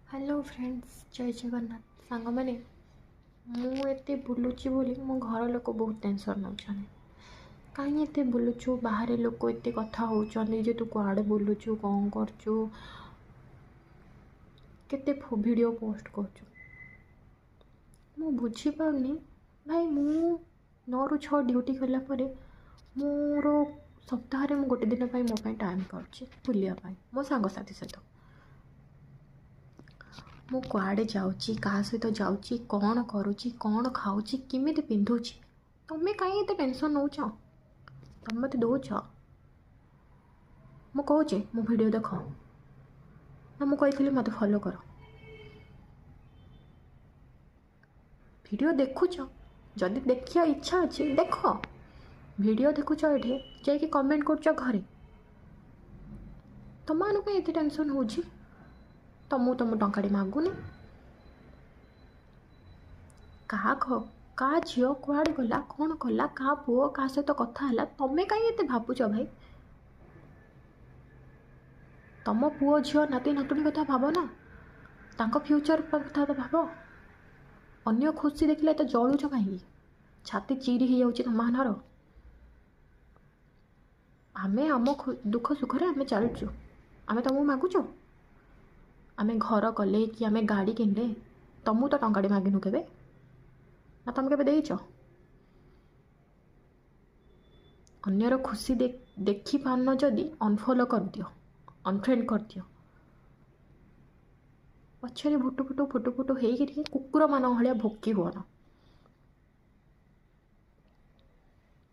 hello friends, जय जगन्नाथ सांग मैंने मुझे बुलूची बोली मो घर लोक बहुत टेंशन नौ कहीं एत बुलुचु बाहर लोक एत कथा होती जे तू कुआड़े बुलुचु कौन करचु केते वीडियो पोस्ट करचु मु बुझीपारनी भाई मु 9 ରୁ 6 ड्यूटी कला मोर सप्ताह मु गोटे दिन मो टाइम पाऊँ बुलायापाई मो सांगसाथी सहित मु कुआड़े जाऊँगी क्या सहित जाऊँगी कौन करुँची कौन खाऊँगी किमिति पिंधुची तुम्हें कहीं एत टेंशन नौ तुम मत दौच मु कहूँ मो वीडियो देख ना मु कही मत फॉलो कर वीडियो देखुच जदि देखिया इच्छा अच्छी देख वीडियो देखुच ये जाकि कमेंट कर घरे तुम एत टेंशन हो तुम टंकाटे मागुनी का झील कुआड़े गला कौन कला का पुओ का सहित कथा है तुम्हें कहीं एत भावुच भाई तुम पुओ झील नाती नातुणी कथा भाव ना तांको फ्यूचर कथा तो भाव अन्य खुशी देखले तो जलुच कहीं छाती चिरी हो जाऊँ तुम मानर आमे आम दुख सुख आमे चलुचु आमे तुमको मागुचु आमे घर कले कि आमे गाड़ी किनले तुमको तो टंकाटे मागिनु केबे ना तुम केबे देइच अन्यर खुशी देखी पारन जदि अनफॉलो कर दियो अनफ्रेंड कर दियो पछरे फुटु फुटु फुटु फुटु हो कुकुर मान भाया भोकी हुआ ना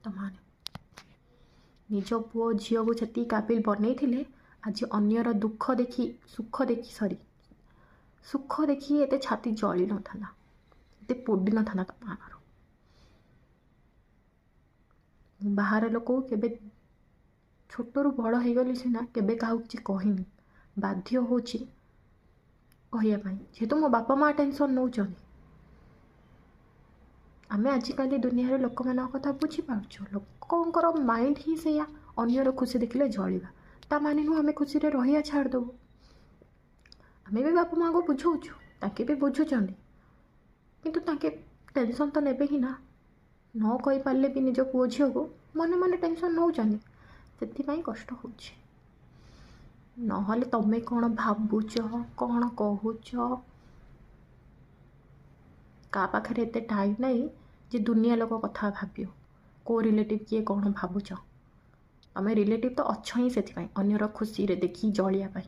तमाने निज पुओ झील को छती काबिल बनई आज अन्यर दुख देखी सुख देखी सॉरी सुख देखी एते छाती जली न था एते पोड़ी न था तुम मानर बाहर लोक केबे छोटू बड़ हो गली सीना केबे क्या किसी कहनी बाध्य हो जेहेतु मो बापा माँ टेंशन नौ आमे आजिकल दुनिया लोक मान कथा बुझीपार लोकर माइंड ही से अन्यर खुशी देखले जलिबा ता माने नु आमे खुशी रे रहिया छाड़देबू आमे भी बापा माँ को बुझाऊँ ताके भी बुझुचंदी किंतु ताके टेंशन तो नेबे ही ना न कही पारे भी निज पुओ झील को मने मने टेंशन नौ से कष्ट हो नहले तमें कौन भावुच कौन कहूच का पाखे एत टाइम नहीं जे दुनिया लोक कथा भाव को रिलेटिव किए कौन भावुच तमें रिलेटिव तो अच्छ ही से अन्यर खुशी रे देखी जलिया पाई